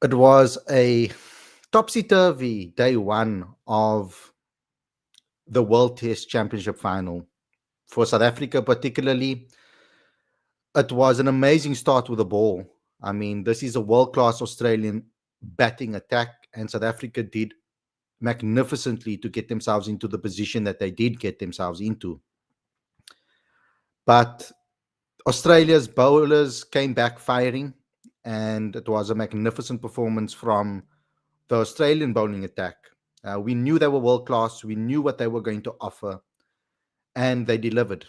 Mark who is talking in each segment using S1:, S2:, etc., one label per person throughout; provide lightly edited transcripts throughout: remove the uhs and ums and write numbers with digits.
S1: It was a topsy-turvy day one of the World Test Championship final. For South Africa particularly, it was an amazing start with the ball. I mean, this is a world-class Australian batting attack, and South Africa did magnificently to get themselves into the position that they did get themselves into. But Australia's bowlers came back firing, and it was a magnificent performance from the Australian bowling attack. We knew they were world class, we knew what they were going to offer, and they delivered.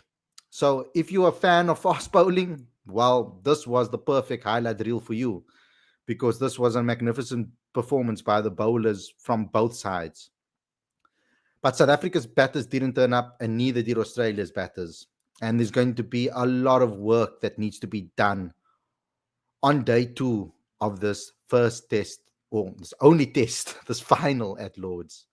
S1: So, if you're a fan of fast bowling, well, this was the perfect highlight reel for you because this was a magnificent performance by the bowlers from both sides. But South Africa's batters didn't turn up, and neither did Australia's batters. And there's going to be a lot of work that needs to be done on day two of this first test, or this only test, this final at Lord's.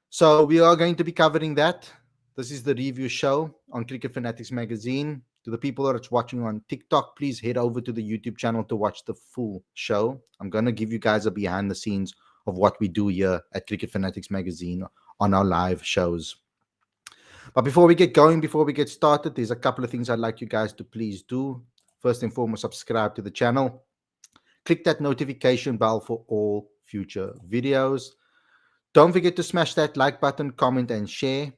S1: So we are going to be covering that. This is the review show on Cricket Fanatics Magazine. To the people that are watching on TikTok, please head over to the YouTube channel to watch the full show. I'm going to give you guys a behind the scenes of what we do here at Cricket Fanatics Magazine on our live shows. But before we get going, before we get started, there's a couple of things I'd like you guys to please do. First and foremost, subscribe to the channel. Click that notification bell for all future videos. Don't forget to smash that like button, comment, and share.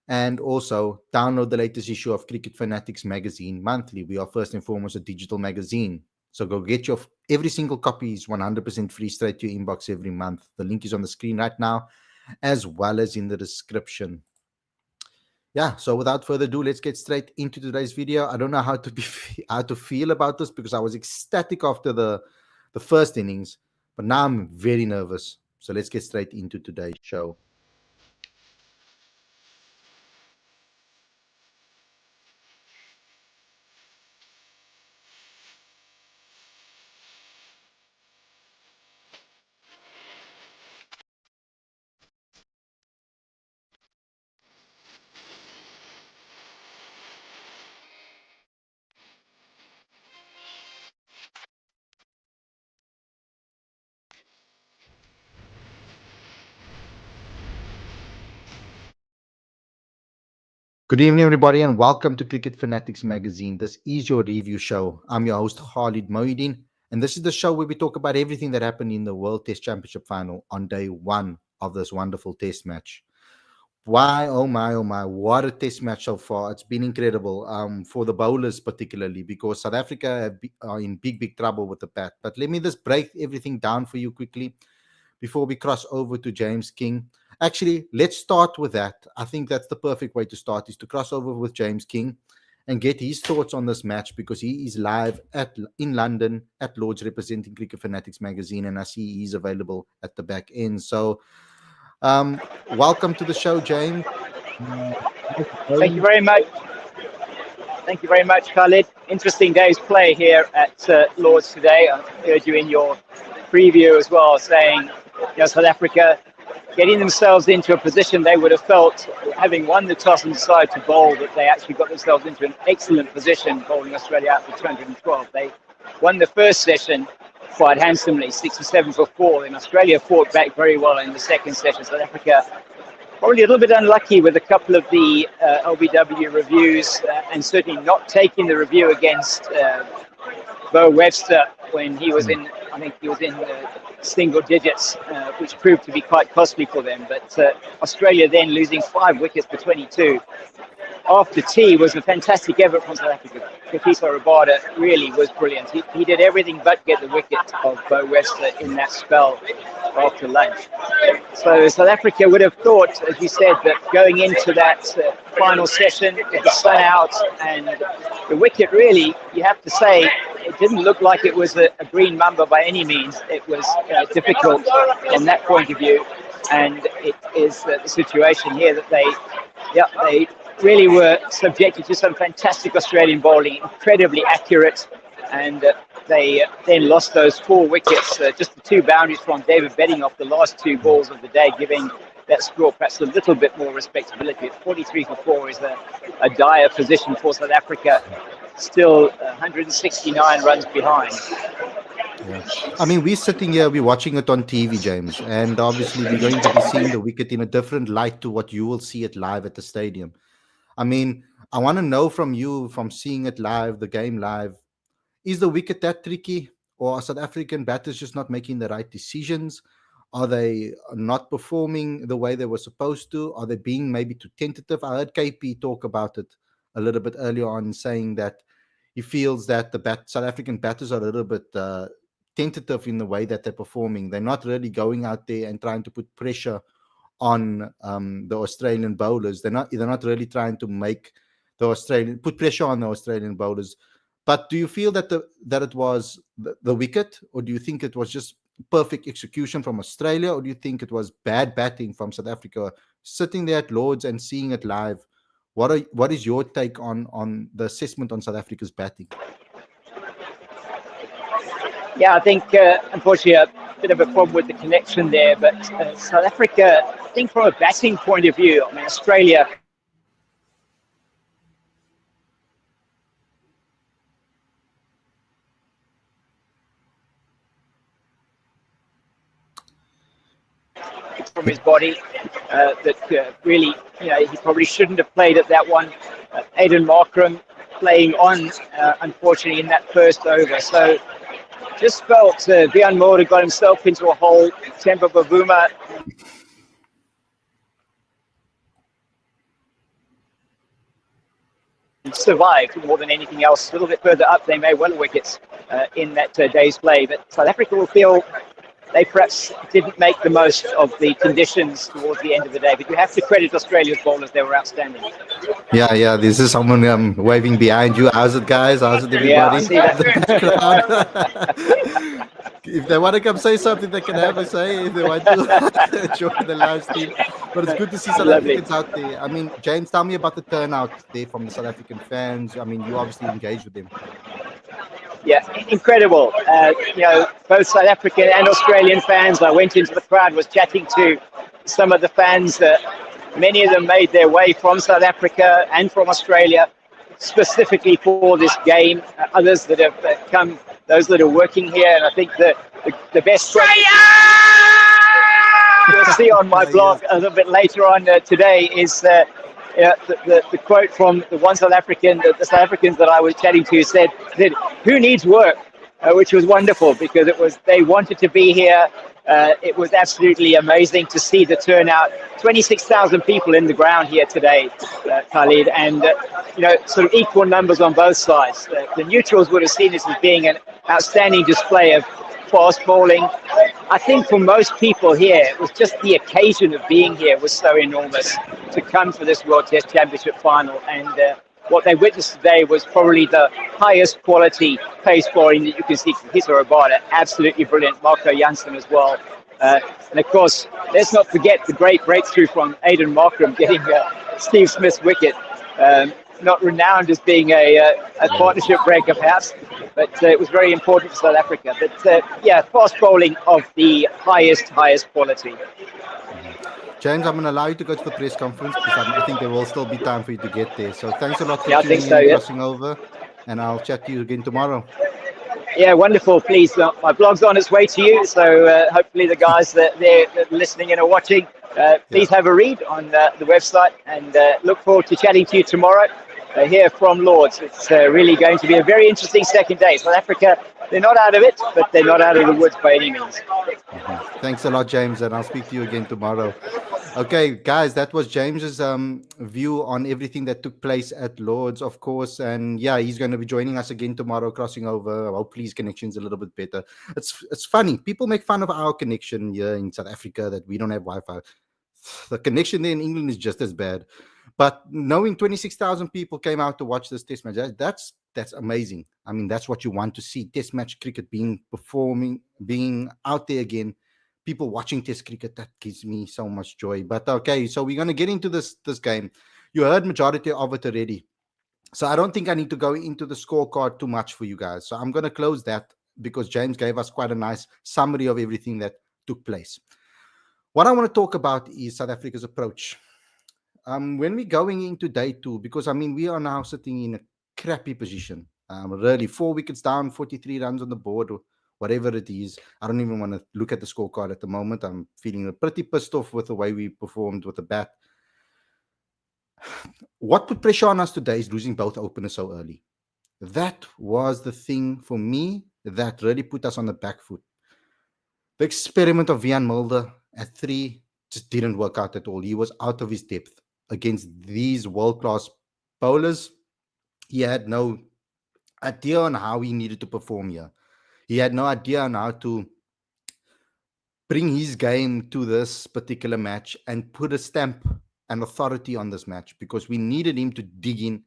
S1: And also, download the latest issue of Cricket Fanatics Magazine monthly. We are first and foremost a digital magazine. So go get your every single copy is 100% free straight to your inbox every month. The link is on the screen right now, as well as in the description. Yeah, so without further ado, let's get straight into today's video. I don't know how to feel about this because I was ecstatic after the first innings, but now I'm very nervous. So let's get straight into today's show. Good evening, everybody, and welcome to Cricket Fanatics Magazine. This is your review show. I'm your host, Khalid Moeddin, and this is the show where we talk about everything that happened in the World Test Championship final on day one of this wonderful test match. Why, oh my, what a test match so far. It's been incredible for the bowlers particularly because South Africa are in big trouble with the bat. But let me just break everything down for you quickly before we cross over to James King. Actually, let's start with that. I think that's the perfect way to start, is to cross over with James King and get his thoughts on this match because he is live in London at Lord's representing Cricket Fanatics Magazine, and I see he's available at the back end. So welcome to the show, James.
S2: Thank you very much. Thank you very much, Khalid. Interesting day's play here at Lord's today. I heard you in your preview as well saying, South Africa getting themselves into a position they would have felt, having won the toss and decided to bowl, that they actually got themselves into an excellent position bowling Australia out for 212. They won the first session quite handsomely, 67 for 4, and Australia fought back very well in the second session. South Africa probably a little bit unlucky with a couple of the LBW reviews and certainly not taking the review against Bo Webster when he was in, I think he was in single digits, which proved to be quite costly for them. But Australia then losing 5 wickets for 22 after tea was a fantastic effort from South Africa. Kagiso Rabada really was brilliant. He did everything but get the wicket of Bo Webster in that spell after lunch. So South Africa would have thought, as you said, that going into that final session with the sun out and the wicket, really, you have to say, it didn't look like it was a green mamba by any means. It was difficult from that point of view, and it is the situation here that they really were subjected to some fantastic Australian bowling, incredibly accurate, and they then lost those 4 wickets, just the 2 boundaries from David Bedinghoff, the last 2 balls of the day, giving that score perhaps a little bit more respectability. 43 for 4 is a dire position for South Africa, still 169 runs behind.
S1: Yeah. I mean, we're sitting here, we're watching it on TV, James, and obviously we're going to be seeing the wicket in a different light to what you will see it live at the stadium. I mean, I want to know from you, from seeing it live, the game live, is the wicket that tricky, or are South African batters just not making the right decisions? Are they not performing the way they were supposed to? Are they being maybe too tentative? I heard KP talk about it a little bit earlier on, saying that he feels that South African batters are a little bit tentative in the way that they're performing. They're not really going out there and trying to put pressure on the Australian bowlers. They're not really trying to make the Australian put pressure on the Australian bowlers. But do you feel that it was the wicket, or do you think it was just perfect execution from Australia, or do you think it was bad batting from South Africa? Sitting there at Lords and seeing it live, what is your take on the assessment on South Africa's batting?
S2: Yeah, I think unfortunately a bit of a problem with the connection there, but South Africa, I think from a batting point of view, I mean, Australia from his body that really, he probably shouldn't have played at that one. Aiden Markram playing on, unfortunately, in that first over. So just felt Vian Moore got himself into a hole. Temba Bavuma survived more than anything else. A little bit further up, they may well have wickets in that day's play. But South Africa will feel they perhaps didn't make the most of the conditions towards the end of the day. But you have to credit Australia's bowlers; they were outstanding.
S1: Yeah. This is someone waving behind you. How's it, guys? How's it, everybody?
S2: Yeah, I see that.
S1: If they want to come say something, they can have a say. If they want to join the live stream. But it's good to see South Africans out there. I mean, James, tell me about the turnout there from the South African fans. I mean, you obviously engaged with them.
S2: Yeah, incredible. Both South African and Australian fans. I went into the crowd, was chatting to some of the fans. Many of them made their way from South Africa and from Australia specifically for this game. Others that have come, those that are working here. And I think the best you'll see on my blog a little bit later on today is the quote from the one South African, the South Africans that I was chatting to said, "Who needs work?" Which was wonderful because they wanted to be here. It was absolutely amazing to see the turnout. 26,000 people in the ground here today, Khalid, and sort of equal numbers on both sides. The neutrals would have seen this as being an outstanding display of fast bowling. I think for most people here, it was just the occasion of being here was so enormous to come for this World Test Championship final, and what they witnessed today was probably the highest quality pace bowling that you can see from Hito Rabada. Absolutely brilliant. Marco Jansen as well. And of course, let's not forget the great breakthrough from Aiden Markram getting Steve Smith's wicket. Not renowned as being a partnership breaker, perhaps, but it was very important for South Africa. But fast bowling of the highest quality.
S1: James, I'm going to allow you to go to the press conference because I think there will still be time for you to get there. So thanks a lot for tuning in and crossing over, and I'll chat to you again tomorrow.
S2: Yeah, wonderful. Please, my blog's on its way to you, so hopefully the guys that they're listening and are watching, please have a read on the website, and look forward to chatting to you tomorrow here from Lords. It's really going to be a very interesting second day. South Africa, they're not out of it, but they're not out of the woods by any means.
S1: Thanks a lot, James, and I'll speak to you again tomorrow. Okay, guys, that was James's view on everything that took place at Lords, of course. And yeah, he's going to be joining us again tomorrow, crossing over. Hopefully his connection's a little bit better. It's funny. People make fun of our connection here in South Africa that we don't have Wi-Fi. The connection there in England is just as bad. But knowing 26,000 people came out to watch this test match, that's amazing. I mean, that's what you want to see. Test match cricket being out there again. People watching test cricket, that gives me so much joy. But okay, so we're going to get into this game. You heard majority of it already. So I don't think I need to go into the scorecard too much for you guys. So I'm going to close that because James gave us quite a nice summary of everything that took place. What I want to talk about is South Africa's approach. When we're going into day two, because I mean, we are now sitting in a crappy position. Really, 4 wickets down, 43 runs on the board. whatever it is. I don't even want to look at the scorecard at the moment. I'm feeling pretty pissed off with the way we performed with the bat. What put pressure on us today is losing both openers so early. That was the thing for me that really put us on the back foot. The experiment of Vian Mulder at 3 just didn't work out at all. He was out of his depth against these world-class bowlers. He had no idea on how he needed to perform here. He had no idea on how to bring his game to this particular match and put a stamp and authority on this match, because we needed him to dig in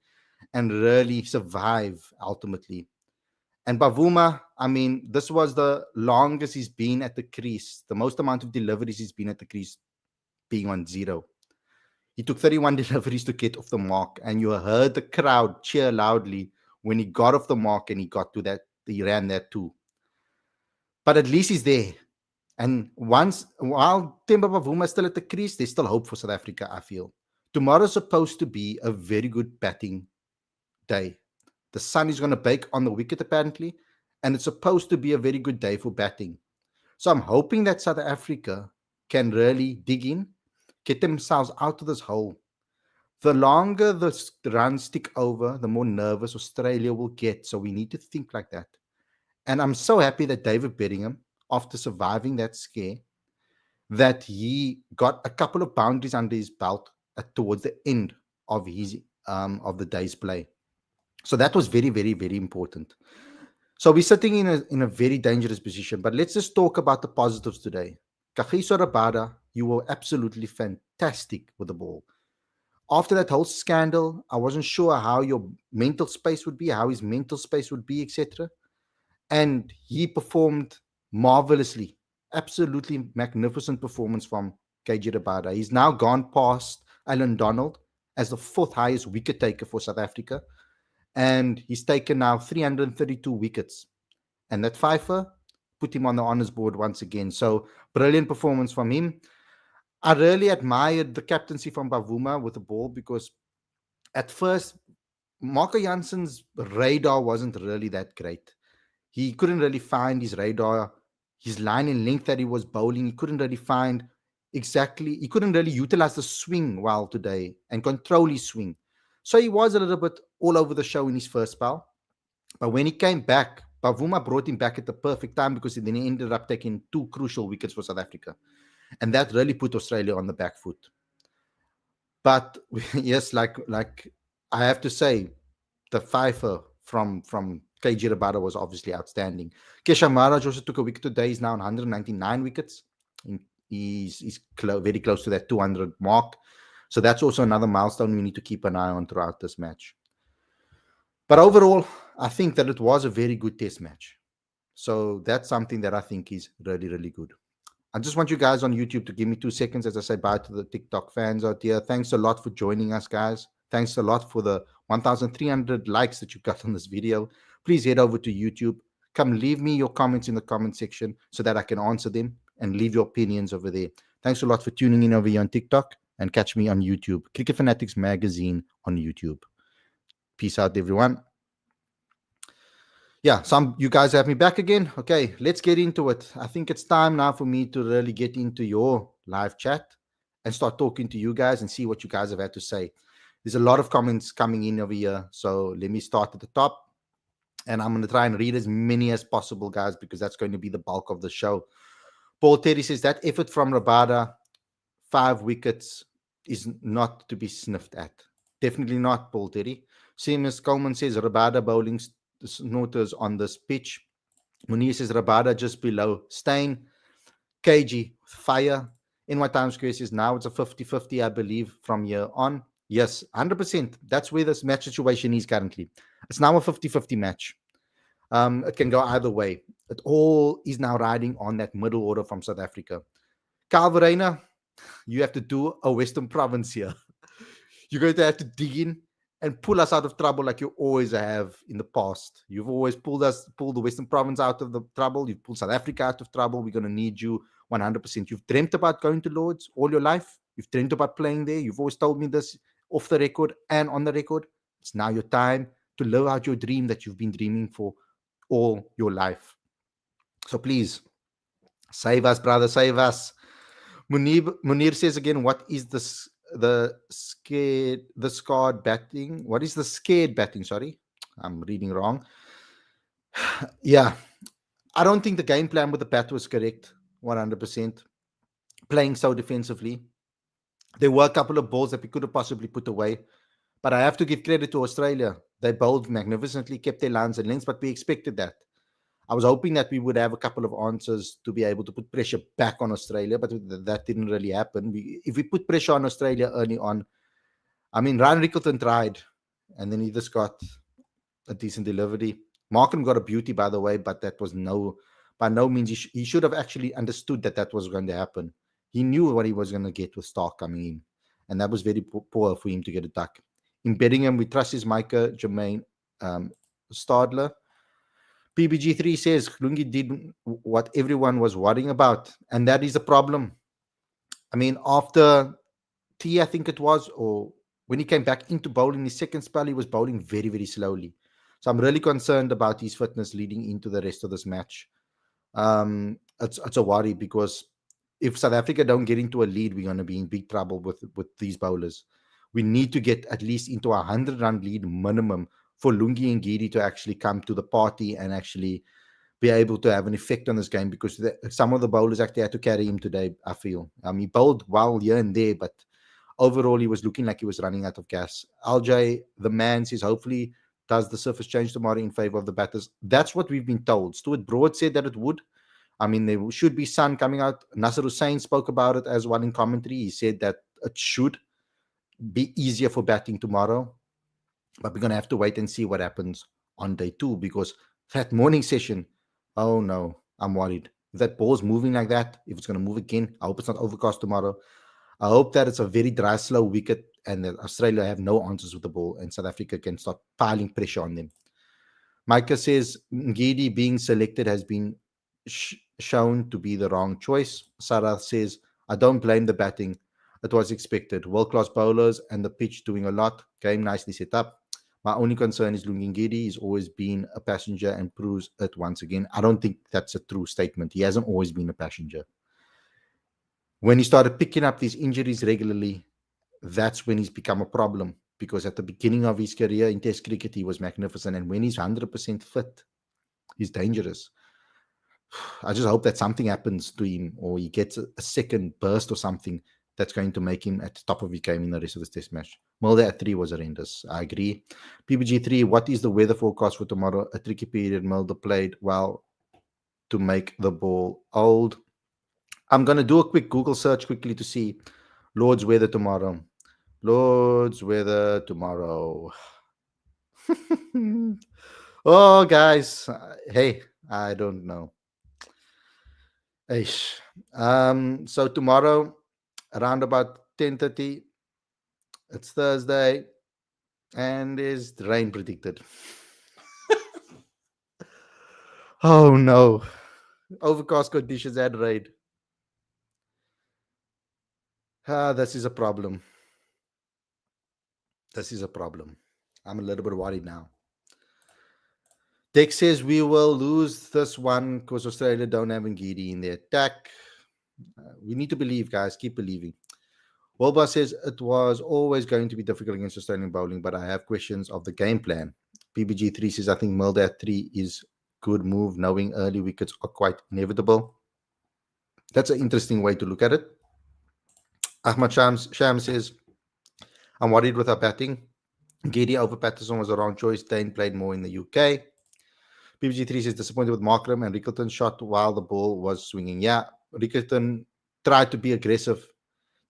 S1: and really survive ultimately. And Bavuma, I mean, this was the longest he's been at the crease, the most amount of deliveries he's been at the crease being on 0. He took 31 deliveries to get off the mark, and you heard the crowd cheer loudly when he got off the mark and he got to that, he ran that too. But at least he's there. And while Temba Bavuma is still at the crease, there's still hope for South Africa, I feel. Tomorrow's supposed to be a very good batting day. The sun is going to bake on the wicket, apparently, and it's supposed to be a very good day for batting. So I'm hoping that South Africa can really dig in, get themselves out of this hole. The longer the runs stick over, the more nervous Australia will get. So we need to think like that. And I'm so happy that David Bedingham, after surviving that scare, that he got a couple of boundaries under his belt towards the end of his of the day's play. So that was very, very, very important. So we're sitting in a very dangerous position. But let's just talk about the positives today. Kagiso Rabada, you were absolutely fantastic with the ball. After that whole scandal, I wasn't sure how your mental space would be, how his mental space would be, etc. And he performed marvelously. Absolutely magnificent performance from KG Rabada. He's now gone past Alan Donald as the 4th highest wicket taker for South Africa. And he's taken now 332 wickets. And that Pfeiffer put him on the honours board once again. So brilliant performance from him. I really admired the captaincy from Bavuma with the ball, because at first, Marco Janssen's radar wasn't really that great. He couldn't really find his radar, his line and length that he was bowling. He couldn't really find exactly, he couldn't really utilize the swing well today and control his swing. So he was a little bit all over the show in his first spell. But when he came back, Bavuma brought him back at the perfect time, because then he ended up taking 2 crucial wickets for South Africa. And that really put Australia on the back foot. But yes, like I have to say, the Pfeiffer from KG Rabada was obviously outstanding. Kesha Maharaj also took a wicket today. He's now on 199 wickets. He's very close to that 200 mark. So that's also another milestone we need to keep an eye on throughout this match. But overall, I think that it was a very good test match. So that's something that I think is really, really good. I just want you guys on YouTube to give me 2 seconds as I say bye to the TikTok fans out here. Thanks a lot for joining us, guys. Thanks a lot for the 1,300 likes that you got on this video. Please head over to YouTube. Come leave me your comments in the comment section so that I can answer them, and leave your opinions over there. Thanks a lot for tuning in over here on TikTok, and catch me on YouTube. Cricket Fanatics Magazine on YouTube. Peace out, everyone. Yeah, you guys have me back again. Okay, let's get into it. I think it's time now for me to really get into your live chat and start talking to you guys and see what you guys have had to say. There's a lot of comments coming in over here. So let me start at the top. And I'm going to try and read as many as possible, guys, because that's going to be the bulk of the show. Paul Terry says that effort from Rabada, 5 wickets, is not to be sniffed at. Definitely not, Paul Terry. Seamus Coleman says Rabada bowling snorters on this pitch. Munir says Rabada just below Steyn. KG fire. NY Times Square says now it's a 50-50, I believe, from here on. Yes, 100%. That's where this match situation is currently. It's now a 50-50 match. It can go either way. It all is now riding on that middle order from South Africa. Kyle Verreynne, you have to do a Western Province here. You're going to have to dig in and pull us out of trouble like you always have in the past. You've always pulled the Western Province out of the trouble. You've pulled South Africa out of trouble. We're going to need you 100%. You've dreamt about going to Lords all your life. You've dreamt about playing there. You've always told me this off the record and on the record. It's now your time to live out your dream that you've been dreaming for all your life. So please save us, brother, save us. Munir says again, what is the scared batting? What is the scared batting? Sorry, I'm reading wrong. Yeah, I don't think the game plan with the bat was correct. 100%. Playing so defensively. There were a couple of balls that we could have possibly put away, but I have to give credit to Australia. They bowled magnificently, kept their lines and lengths, but we expected that. I was hoping that we would have a couple of answers to be able to put pressure back on Australia, but that didn't really happen. If we put pressure on Australia early on, I mean, Ryan Rickleton tried, and then he just got a decent delivery. Markham got a beauty, by the way, but that was by no means. He should have actually understood that was going to happen. He knew what he was going to get with Stark coming in, and that was very poor for him to get a duck. In Bedingham, we trust his Micah, Jermaine, Stadler. PBG3 says Lungi did what everyone was worrying about, and that is a problem. I mean, after T, I think it was, or when he came back into bowling, his second spell, he was bowling very, very slowly. So I'm really concerned about his fitness leading into the rest of this match. It's a worry because if South Africa don't get into a lead, we're going to be in big trouble with these bowlers. We need to get at least into a 100-run lead minimum for Lungi and Giri to actually come to the party and actually be able to have an effect on this game, because some of the bowlers actually had to carry him today, I feel. He bowled well here and there, but overall he was looking like he was running out of gas. LJ, the man, says hopefully does the surface change tomorrow in favor of the batters. That's what we've been told. Stuart Broad said that it would. I mean, there should be sun coming out. Nasser Hussain spoke about it as well in commentary. He said that it should be easier for batting tomorrow, but we're going to have to wait and see what happens on day 2, because that morning session, oh no, I'm worried. If that ball's moving like that, if it's going to move again, I hope it's not overcast tomorrow. I hope that it's a very dry, slow wicket and that Australia have no answers with the ball and South Africa can start piling pressure on them. Micah says Ngidi being selected has been shown to be the wrong choice. Sarah says, I don't blame the batting. It was expected. World-class bowlers and the pitch doing a lot. Game nicely set up. My only concern is Lungi Ngidi. He's always been a passenger and proves it once again. I don't think that's a true statement. He hasn't always been a passenger. When he started picking up these injuries regularly, that's when he's become a problem, because at the beginning of his career in Test cricket, he was magnificent. And when he's 100% fit, he's dangerous. I just hope that something happens to him or he gets a second burst or something that's going to make him at the top of his game in the rest of this Test match. Mulder at 3 was horrendous. I agree. PBG3, what is the weather forecast for tomorrow? A tricky period. Mulder played well to make the ball old. I'm going to do a quick Google search quickly to see Lord's weather tomorrow. Lord's weather tomorrow. Oh, guys. Hey, I don't know. So tomorrow, around about 10:30, it's Thursday, and there's rain predicted. Oh, no. Overcast conditions and rain. This is a problem. This is a problem. I'm a little bit worried now. Dex says we will lose this one because Australia don't have Ngidi in their attack. We need to believe, guys. Keep believing. Wolba says it was always going to be difficult against Australian bowling, but I have questions of the game plan. PBG3 says I think Mulder at 3 is good move, knowing early wickets are quite inevitable. That's an interesting way to look at it. Ahmad Sham says, I'm worried with our batting. Gedi over Patterson was a wrong choice. Dane played more in the UK. PBG3 says disappointed with Markram and Rickleton shot while the ball was swinging. Yeah, Rickleton tried to be aggressive,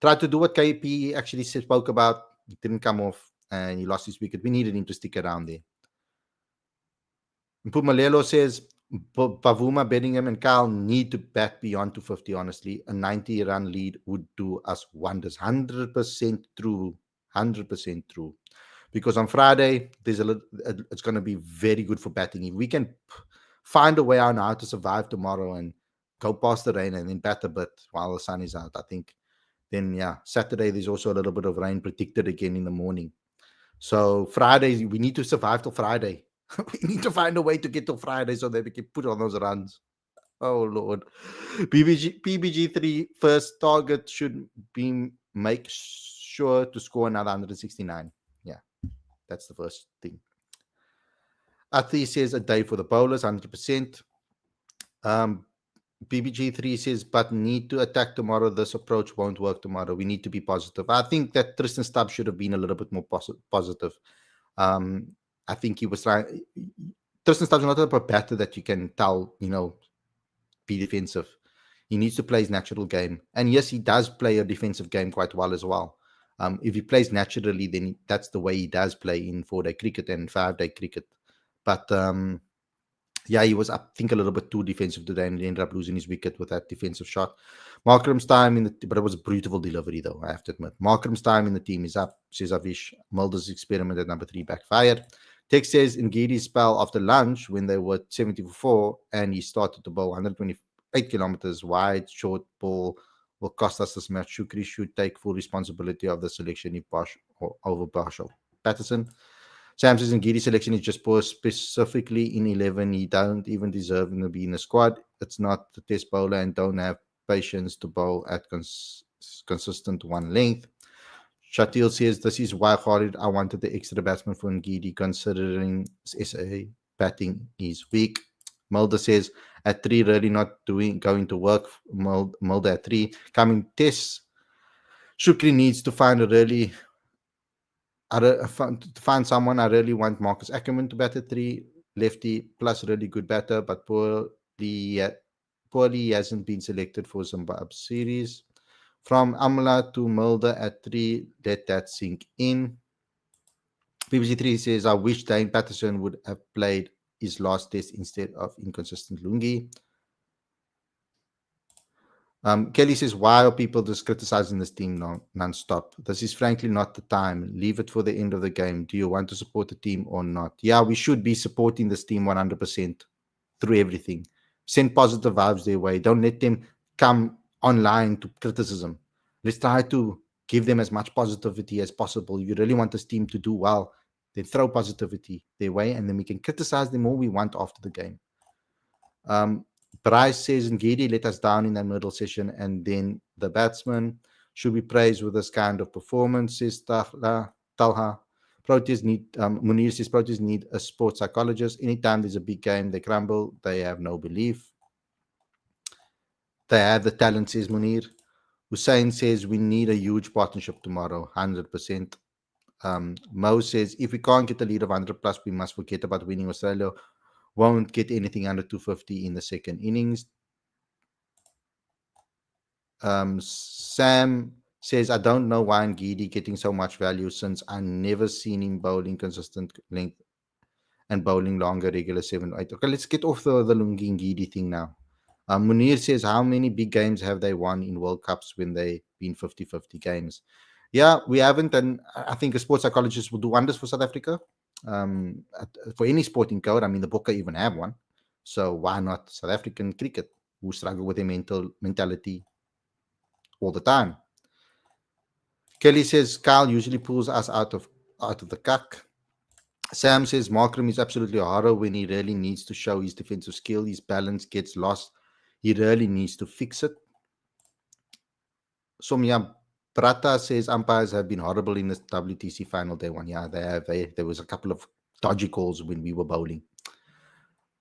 S1: tried to do what KP actually spoke about. It didn't come off and he lost his wicket. We needed him to stick around there. Pumalelo says Pavuma, Bedingham, and Kyle need to bat beyond 250, honestly. A 90-run lead would do us wonders. 100% true. 100% true. Because on Friday, it's going to be very good for batting. If we can find a way on how to survive tomorrow and go past the rain and then bat a bit while the sun is out, I think, then, yeah, Saturday, there's also a little bit of rain predicted again in the morning. So Friday, we need to survive till Friday. We need to find a way to get till Friday so that we can put on those runs. Oh Lord. PBG3 first target should be make sure to score another 169. Yeah, that's the first thing. Athi says a day for the bowlers, 100%. BBG3 says, but need to attack tomorrow. This approach won't work tomorrow. We need to be positive. I think that Tristan Stubbs should have been a little bit more positive. Um, I think he was trying. Tristan Stubbs is not a batter that you can tell, be defensive. He needs to play his natural game. And yes, he does play a defensive game quite well as well. If he plays naturally, then that's the way he does play in 4-day cricket and 5-day cricket. But yeah, he was, I think, a little bit too defensive today, and he ended up losing his wicket with that defensive shot. Markram's time but it was a beautiful delivery, though, I have to admit. Markram's time in the team is up, says Avish. Mulder's experiment at number 3 backfired. Tex says Ngidi spell after lunch when they were 70 for 4, and he started to bowl 128 kilometers wide, short ball will cost us this match. Shukri should take full responsibility of the selection if over Bosch or Patterson. Sam says Ngidi selection is just poor, specifically in 11. He don't even deserve to be in the squad. It's not the test bowler and don't have patience to bowl at consistent one length. Shatil says this is why Khalid I wanted the extra batsman for Ngidi, considering SA batting is weak. Mulder says at 3 really not going to work. Mulder at 3 coming tests. Shukri needs to find a really to find someone. I really want Marcus Ackerman to bat at 3, lefty plus really good batter, but poorly he hasn't been selected for Zimbabwe series. From Amla to Mulder at 3, let that sink in. BBC3 says, I wish Dane Patterson would have played his last test instead of inconsistent Lungi. Kelly says, why are people just criticizing this team non-stop? This is frankly not the time. Leave it for the end of the game. Do you want to support the team or not? Yeah, we should be supporting this team 100% through everything. Send positive vibes their way. Don't let them come online to criticism. Let's try to give them as much positivity as possible. If you really want this team to do well, then throw positivity their way, and then we can criticize them all we want after the game. Bryce says Ngidi let us down in that middle session, and then the batsman should be praised with this kind of performance, says Talha. Proteas need, Munir says Proteas need a sports psychologist. Anytime there's a big game, they crumble. They have no belief. They have the talent, says Munir. Hussein says we need a huge partnership tomorrow, 100%. Mo says if we can't get the lead of 100 plus, we must forget about winning. Australia won't get anything under 250 in the second innings. Sam says, I don't know why Ngidi getting so much value since I never seen him bowling consistent length and bowling longer, regular 7 8. Okay, let's get off the Lungi Ngidi thing now. Munir says, how many big games have they won in World Cups when they've been 50-50 games? Yeah, we haven't, and I think a sports psychologist will do wonders for South Africa. For any sporting code, I mean, the Bokke even have one. So why not South African cricket, who struggle with their mentality all the time? Kelly says Kyle usually pulls us out of the cuck. Sam says Markram is absolutely a horror when he really needs to show his defensive skill. His balance gets lost. He really needs to fix it. Somya Prata says umpires have been horrible in this WTC final day one. Yeah, they have. There was a couple of dodgy calls when we were bowling.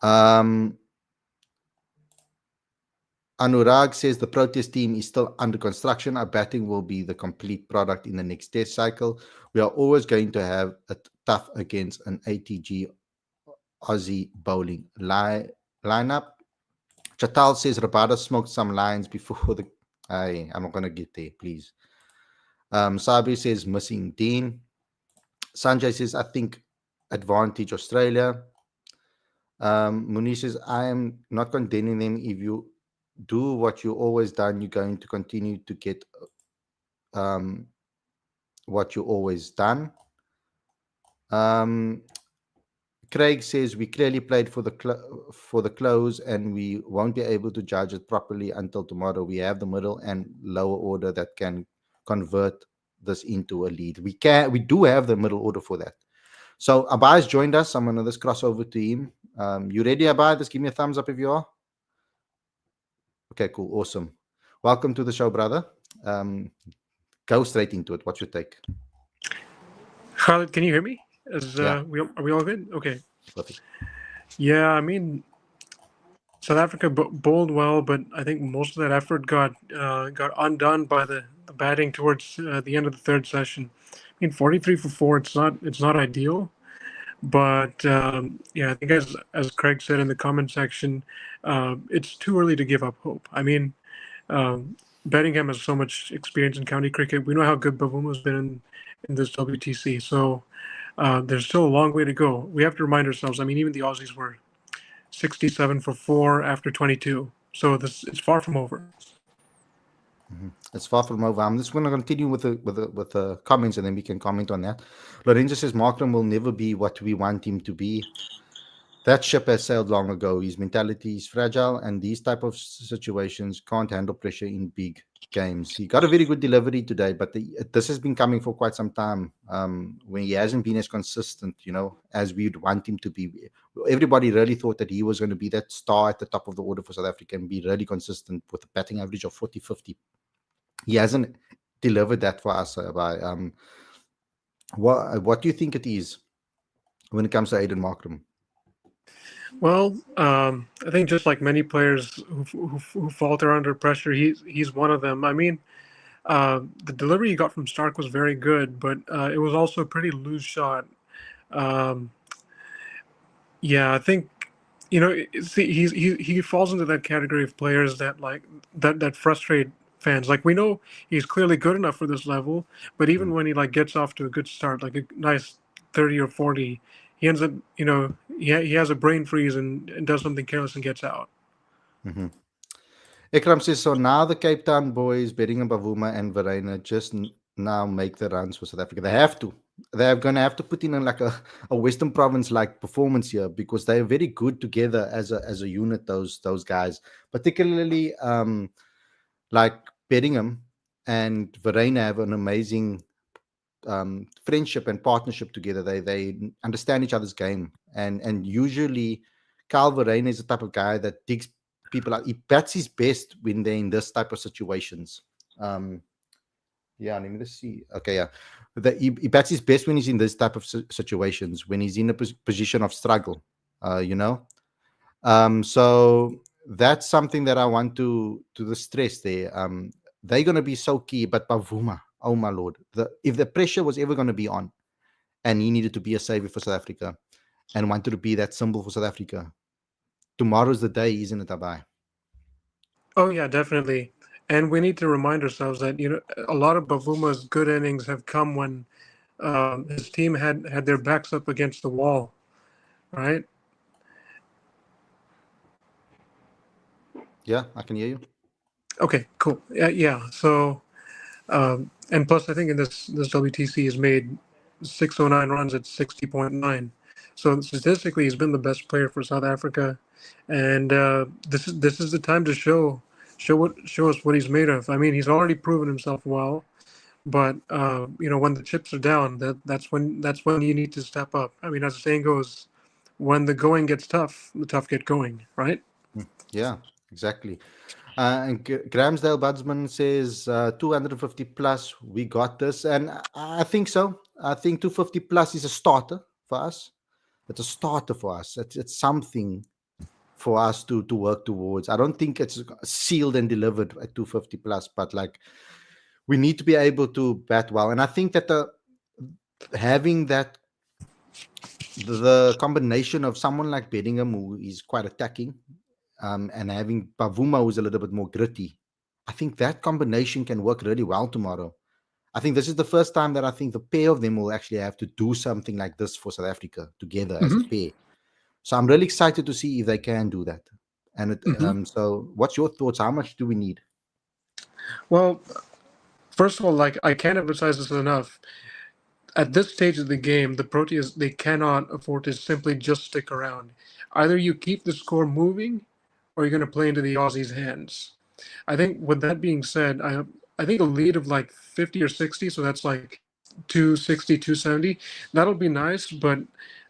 S1: Anurag says the Proteas team is still under construction. Our batting will be the complete product in the next test cycle. We are always going to have a tough against an ATG Aussie bowling lineup. Chatal says Rabada smoked some lines before the... I'm not going to get there, please. Sabri says missing Dean. Sanjay says, I think advantage Australia. Munish says, I am not condemning them. If you do what you always done, you're going to continue to get what you always done. Craig says we clearly played for the close, and we won't be able to judge it properly until tomorrow. We have the middle and lower order that can convert this into a lead. We do have the middle order for that. So Abai's joined us. I'm going to just cross over to him. You ready, Abai? Just give me a thumbs up if you are. Okay, cool, awesome. Welcome to the show, brother. Go straight into it. What's your take?
S3: Khalid, can you hear me?
S1: Yeah,
S3: Are we all good? Okay.
S1: perfect.
S3: Yeah, I mean, South Africa bowled well, but I think most of that effort got undone by the batting towards the end of the third session. I mean, 43 for four. It's not ideal, but yeah, I think as Craig said in the comment section, it's too early to give up hope. I mean, Bettingham has so much experience in county cricket. We know how good Bavuma's been in this WTC. So there's still a long way to go. We have to remind ourselves. I mean, even the Aussies were 67 for four after 22. So it's far from over.
S1: It's far from over. I'm just going to continue with the comments, and then we can comment on that. Lorenzo says Markram will never be what we want him to be. That ship has sailed long ago. His mentality is fragile, and these type of situations can't handle pressure in big games. He got a very good delivery today, but this has been coming for quite some time. When he hasn't been as consistent, as we'd want him to be. Everybody really thought that he was going to be that star at the top of the order for South Africa and be really consistent with a batting average of 40, 50. He hasn't delivered that for us. What do you think it is when it comes to Aiden Markram?
S3: Well, I think just like many players who falter under pressure, he's one of them. I mean, the delivery he got from Stark was very good, but it was also a pretty loose shot. Um, yeah, I think see, he falls into that category of players that that frustrate fans. Like we know he's clearly good enough for this level, but even when he gets off to a good start, like a nice 30 or 40, he ends up he has a brain freeze and does something careless and gets out.
S1: Mm-hmm. Ikram says, so now the Cape Town boys, Bettingham, Bavuma and Verena just now make the runs for South Africa. They have to. They're going to have to put in like a Western Province like performance here, because they're very good together as a unit, those guys. Particularly like Bettingham and Verena have an amazing friendship and partnership together. They understand each other's game, and usually Carl Verena is the type of guy that digs people out. He bats his best when they're in this type of situations. Yeah, let me just see. Okay, yeah, he bats his best when he's in this type of situations, when he's in a position of struggle. So that's something that I want to stress there. They're going to be so key, but Bavuma, oh my lord, if the pressure was ever going to be on, and he needed to be a savior for South Africa, and wanted to be that symbol for South Africa, tomorrow's the day, isn't it, Abai?
S3: Oh yeah, definitely. And we need to remind ourselves that a lot of Bavuma's good innings have come when his team had their backs up against the wall, right?
S1: Yeah, I can hear you.
S3: Okay, cool. Yeah. So, and plus, I think in this WTC he's made 609 runs at 60.9. So statistically, he's been the best player for South Africa, and this is the time to show us what he's made of. I mean, he's already proven himself well, but when the chips are down, that's when you need to step up. I mean, as the saying goes, when the going gets tough, the tough get going, right?
S1: Yeah, exactly. And Gramsdale Budsman says 250 plus, we got this. And I think so. I think 250 plus is a starter for us. It's a starter for us. It's something for us to work towards. I don't think it's sealed and delivered at 250 plus, but like we need to be able to bat well. And I think that having that the combination of someone like Bedingham, who is quite attacking, and having Pavuma, who's a little bit more gritty, I think that combination can work really well tomorrow. I think this is the first time that I think the pair of them will actually have to do something like this for South Africa together as a pair. So I'm really excited to see if they can do that. And so what's your thoughts? How much do we need?
S3: Well, first of all, like I can't emphasize this enough. At this stage of the game, the Proteas, they cannot afford to simply just stick around. Either you keep the score moving, or you're going to play into the Aussies' hands. I think with that being said, I think a lead of like 50 or 60, so that's like 260, 270. That'll be nice, but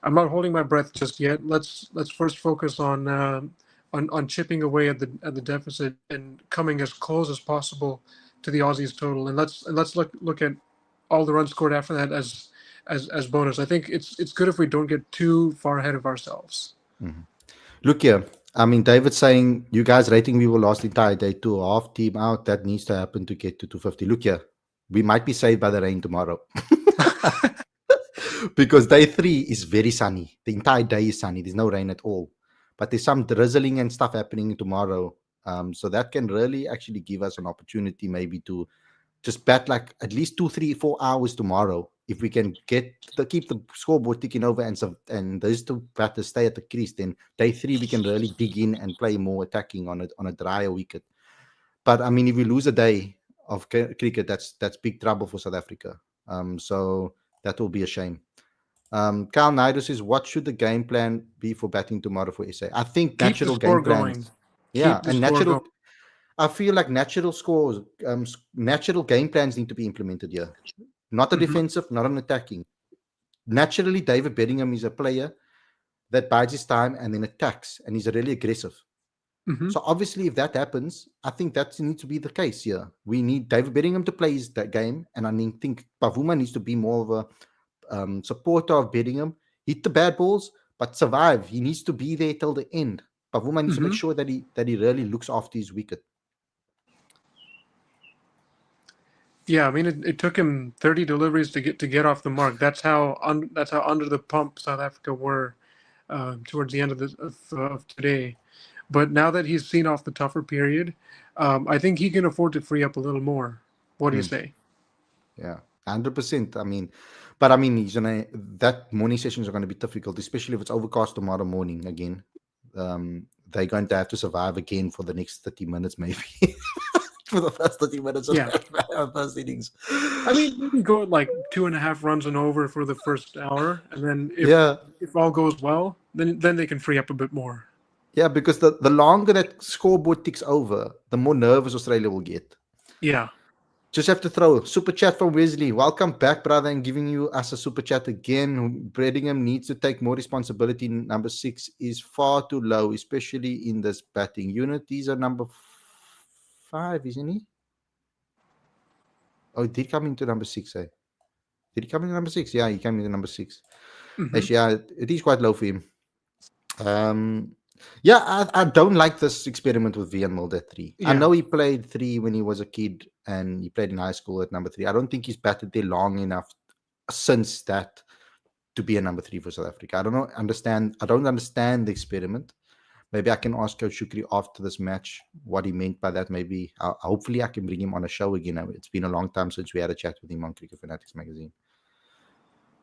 S3: I'm not holding my breath just yet. Let's first focus on on chipping away at the deficit and coming as close as possible to the Aussies total. And let's look at all the runs scored after that as bonus. I think it's good if we don't get too far ahead of ourselves.
S1: Mm-hmm. Look here. I mean, David's saying you guys rating we will last the entire day to a half team out. That needs to happen to get to 250. Look here. We might be saved by the rain tomorrow. Because day 3 is very sunny. The entire day is sunny. There's no rain at all. But there's some drizzling and stuff happening tomorrow. So that can really actually give us an opportunity maybe to just bat like at least 2, 3, 4 hours tomorrow. If we can keep the scoreboard ticking over and those two batters stay at the crease, then day 3 we can really dig in and play more attacking on a drier wicket. But I mean, if we lose a day of cricket, that's big trouble for South Africa. So that will be a shame. Carl Naidu says, what should the game plan be for batting tomorrow for SA? I think natural game plans. Yeah, and natural. I feel like natural scores, natural game plans need to be implemented here. Not a defensive, not an attacking. Naturally, David Bedingham is a player that bides his time and then attacks, and he's really aggressive. So obviously, if that happens, I think that needs to be the case here. We need David Bedingham to play that game, and I think Pavuma needs to be more of a supporter of Bedingham. Hit the bad balls, but survive. He needs to be there till the end. Pavuma needs to make sure that he really looks after his wicket.
S3: Yeah, I mean, it took him 30 deliveries to get off the mark. That's how under the pump South Africa were towards the end of today. But now that he's seen off the tougher period, I think he can afford to free up a little more. What do you say?
S1: Yeah, 100%. I mean, that morning sessions are going to be difficult, especially if it's overcast tomorrow morning again. They're going to have to survive again for the next 30 minutes, maybe. For the first 30 minutes of first innings.
S3: I mean, maybe go at like 2.5 runs and over for the first hour, and then if all goes well, then they can free up a bit more.
S1: Yeah, because the longer that scoreboard ticks over, the more nervous Australia will get.
S3: Yeah.
S1: Just have to throw super chat from Wesley. Welcome back, brother, and giving you us a super chat again. Bedingham needs to take more responsibility. Number 6 is far too low, especially in this batting unit. These are number 5, isn't he? Oh, he did come into number 6, eh? Did he come into number 6? Yeah, he came into number 6. Actually, yeah, it is quite low for him. Yeah, I don't like this experiment with Vian Mulder at 3. Yeah. I know he played 3 when he was a kid and he played in high school at number 3. I don't think he's batted there long enough since that to be a number 3 for South Africa. I don't understand the experiment. Maybe I can ask Coach Shukri after this match what he meant by that. Maybe hopefully I can bring him on a show again. It's been a long time since we had a chat with him on Cricket Fanatics magazine.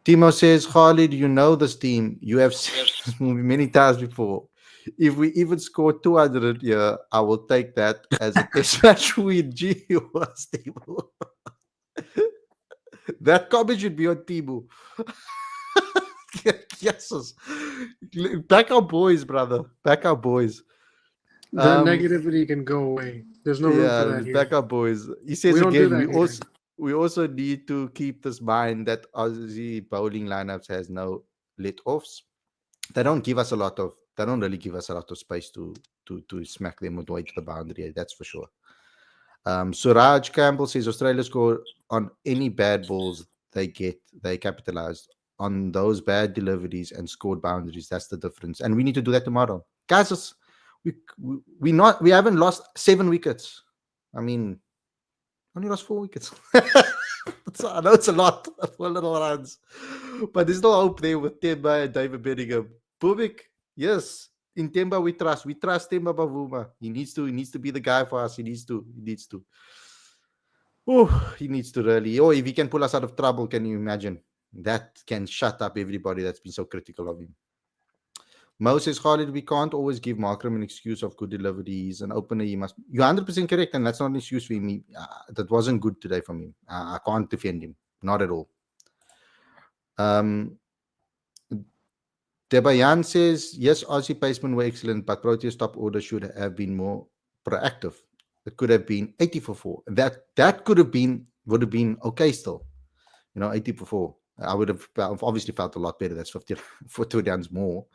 S1: Timo says, Khalid, you know this team. You have seen this movie many times before. If we even score 200 here, I will take that as a test match win. Gee, was Timo. That comment should be on Timo. Yes. Back our boys, brother. Back our boys.
S3: The negativity can go away. There's no room for that here.
S1: Back our boys. He says we also need to keep this mind that Aussie bowling lineups has no let-offs. They don't really give us a lot of space to smack them all the way to the boundary. That's for sure. Suraj Campbell says Australia score on any bad balls they capitalized on those bad deliveries and scored boundaries. That's the difference, and we need to do that tomorrow, guys. We haven't lost 7 wickets. I mean, only lost 4 wickets. I know it's a lot for little runs, but there's no hope there with Temba and David Bedingham. Bubik, yes, in Temba we trust. We trust Temba Bavuma. He needs to be the guy for us. He needs to. Oh, he needs to really. Oh, if he can pull us out of trouble, can you imagine? That can shut up everybody that's been so critical of him. Mo says, Khalid, we can't always give Markram an excuse of good delivery. He's an opener. You're 100% correct, and that's not an excuse for him. That wasn't good today from him. I can't defend him. Not at all. Debayan says, yes, Aussie pacemen were excellent, but Proteas top order should have been more proactive. It could have been 80 for 4. That would have been okay still. 80 for 4. I would have obviously felt a lot better. That's 50 for 2 runs more.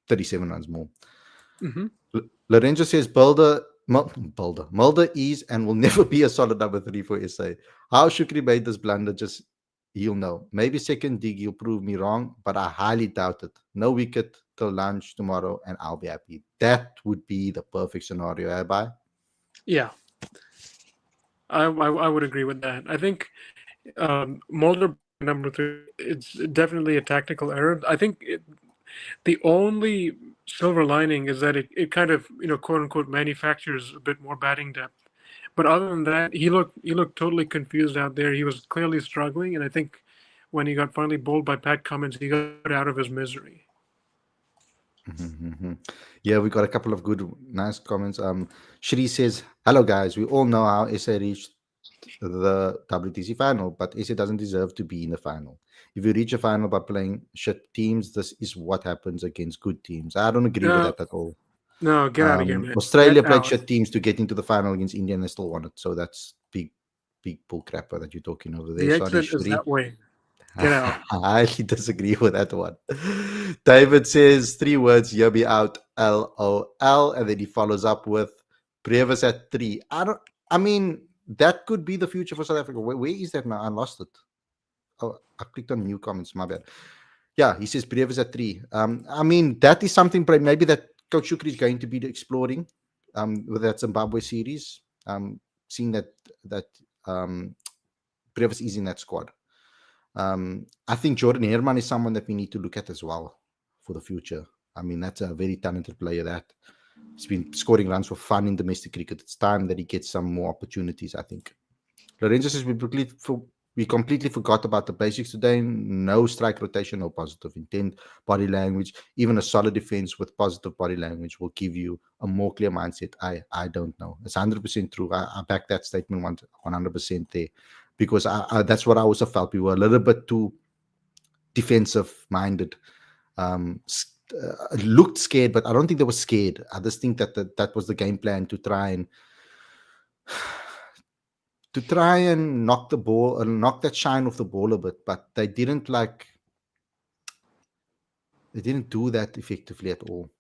S1: 37 runs more.
S3: Hmm.
S1: Lorenzo says Mulder is and will never be a solid number 3 for SA. How Shukri made this blunder, just he'll know. Maybe second dig he'll prove me wrong, but I highly doubt it. No wicket till lunch tomorrow, and I'll be happy. That would be the perfect scenario, Abby.
S3: Yeah, I would agree with that. I think Mulder bowling at number 3, it's definitely a tactical error. I think the only silver lining is that it kind of, quote unquote, manufactures a bit more batting depth. But other than that, he looked totally confused out there. He was clearly struggling, and I think when he got finally bowled by Pat Cummins, he got out of his misery.
S1: Yeah, we got a couple of good, nice comments. Shri says, "Hello guys. We all know how SA reached the WTC final, but SA doesn't deserve to be in the final. If you reach a final by playing shit teams, this is what happens against good teams." I don't agree with
S3: No,
S1: that at all.
S3: no, get out of here, man.
S1: Australia
S3: Get
S1: played
S3: out.
S1: shit teams to get into the final against India, and they still won it. So that's big bull crapper that you're talking over there.
S3: The
S1: Sorry,
S3: exit is
S1: Shri.
S3: that way. Get out.
S1: I actually disagree with that one. David says 3 words, hear me out, LOL, and then he follows up with Brevis at 3. I mean, that could be the future for South Africa. Where is that now? I lost it. Oh, I clicked on new comments, my bad. Yeah, he says Brevis at 3. I mean, that is something maybe that Coach Shukri is going to be exploring with that Zimbabwe series. Seeing that Brevis is in that squad. I think Jordan Herman is someone that we need to look at as well for the future. I mean, that's a very talented player that he's been scoring runs for fun in domestic cricket. It's time that he gets some more opportunities, I think. Lorenzo says we completely forgot about the basics today. No strike rotation, no positive intent, body language. Even a solid defense with positive body language will give you a more clear mindset. I don't know. It's 100% true. I back that statement 100% there, because that's what I also felt. We were a little bit too defensive minded. Looked scared, but I don't think they were scared. I just think that was the game plan to try and knock the ball, knock that shine off the ball a bit, but they didn't do that effectively at all.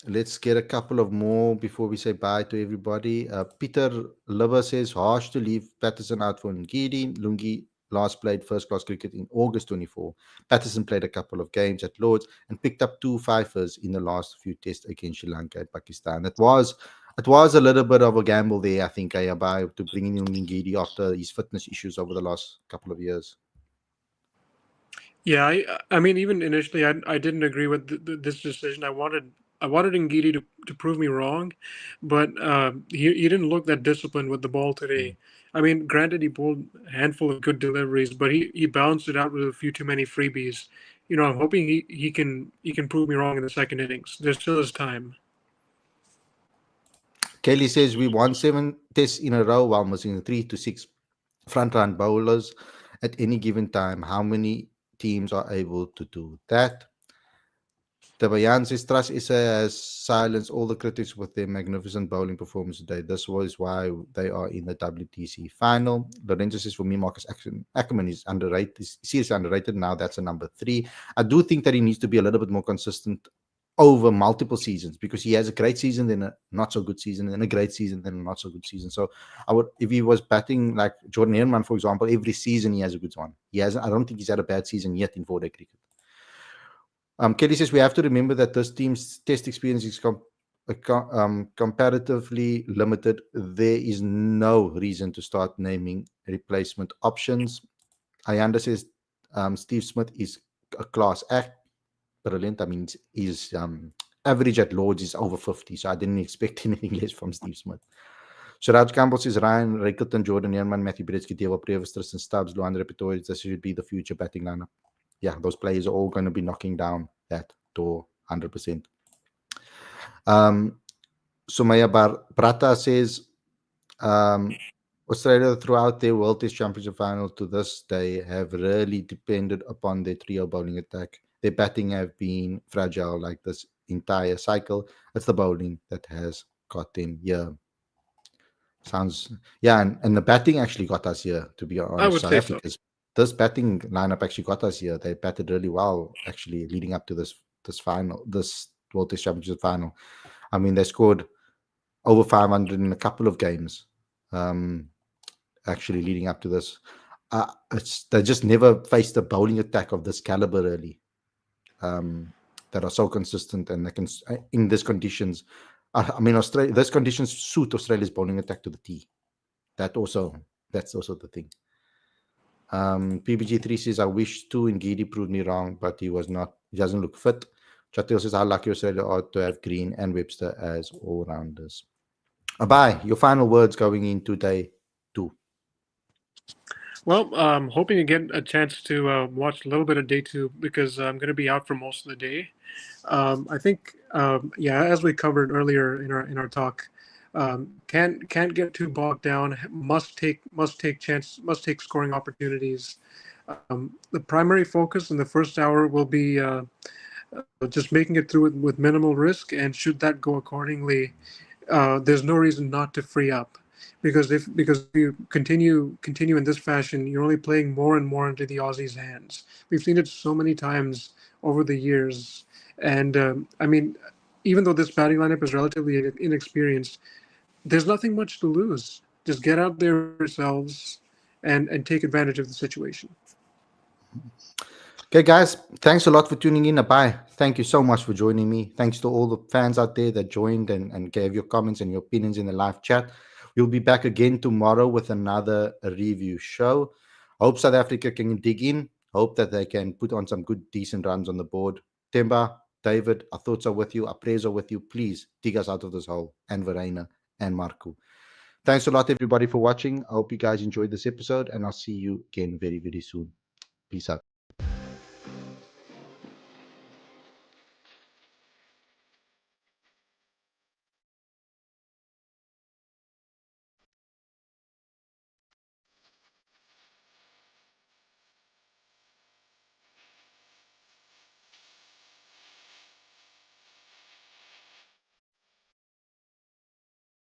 S1: Let's get a couple of more before we say bye to everybody. Peter Liver says, harsh to leave Patterson out for Ngidi. Lungi last played first-class cricket in August 24. Patterson played a couple of games at Lords and picked up 2 fifers in the last few tests against Sri Lanka and Pakistan. It was a little bit of a gamble there, I think, Ayabai, to bring in Ngidi after his fitness issues over the last couple of years.
S3: Yeah, I mean, even initially, I didn't agree with this decision. I wanted Ngidi to prove me wrong, but he didn't look that disciplined with the ball today. I mean, granted, he bowled a handful of good deliveries, but he bounced it out with a few too many freebies. I'm hoping he can prove me wrong in the second innings. There still is time.
S1: Kelly says we won 7 tests in a row while missing 3 to 6 front-run bowlers at any given time. How many teams are able to do that? Tabayan says Trust SA has silenced all the critics with their magnificent bowling performance today. This was why they are in the WTC final. Lorenzo says, for me, Marcus Ackerman is underrated, seriously underrated. Now that's a number 3. I do think that he needs to be a little bit more consistent over multiple seasons, because he has a great season, then a not so good season, then a great season, then a not so good season. So if he was batting like Jordan Herman, for example, every season he has a good one. I don't think he's had a bad season yet in 4-day cricket. Kelly says we have to remember that this team's test experience is comparatively limited. There is no reason to start naming replacement options. Ayanda says Steve Smith is a class act. Brilliant. I mean, his average at Lords is over 50, so I didn't expect anything less from Steve Smith. Sharaj Campbell says Ryan Rickleton, Jordan Herman, Matthew Britsky, Deva Previs, Tristan Stubbs, Luandre Pretorius. This should be the future batting lineup. Yeah, those players are all going to be knocking down that door 100%. Sumaya Brata says Australia throughout their World Test Championship final to this day have really depended upon their trio bowling attack. Their batting have been fragile like this entire cycle. It's the bowling that has got them here. And the batting actually got us here, to be honest.
S3: I would say so.
S1: This batting lineup actually got us here. They batted really well, actually, leading up to this this World Test Championship final. I mean, they scored over 500 in a couple of games, actually leading up to this. They just never faced a bowling attack of this caliber, really, that are so consistent, and they can, in these conditions. I mean, these conditions suit Australia's bowling attack to the T. That's also the thing. PBG3 says, I wish too, Ngidi proved me wrong, but he doesn't look fit. Chatel says, how lucky Australia are to have Green and Webster as all-rounders. Abai, your final words going into day 2.
S3: Well, I'm hoping to get a chance to watch a little bit of day 2 because I'm going to be out for most of the day. I think, as we covered earlier in our talk, can't get too bogged down. Must take scoring opportunities. The primary focus in the first hour will be just making it through it with minimal risk, and should that go accordingly, there's no reason not to free up. Because if you continue in this fashion, you're only playing more and more into the Aussies' hands. We've seen it so many times over the years, and I mean, even though this batting lineup is relatively inexperienced, there's nothing much to lose. Just get out there yourselves and take advantage of the situation.
S1: Okay, guys, thanks a lot for tuning in. Bye. Thank you so much for joining me. Thanks to all the fans out there that joined and gave your comments and your opinions in the live chat. We'll be back again tomorrow with another review show. Hope South Africa can dig in. Hope that they can put on some good, decent runs on the board. Temba, David, our thoughts are with you. Our prayers are with you. Please dig us out of this hole. And Verena and Marco. Thanks a lot, everybody, for watching. I hope you guys enjoyed this episode, and I'll see you again very, very soon. Peace out.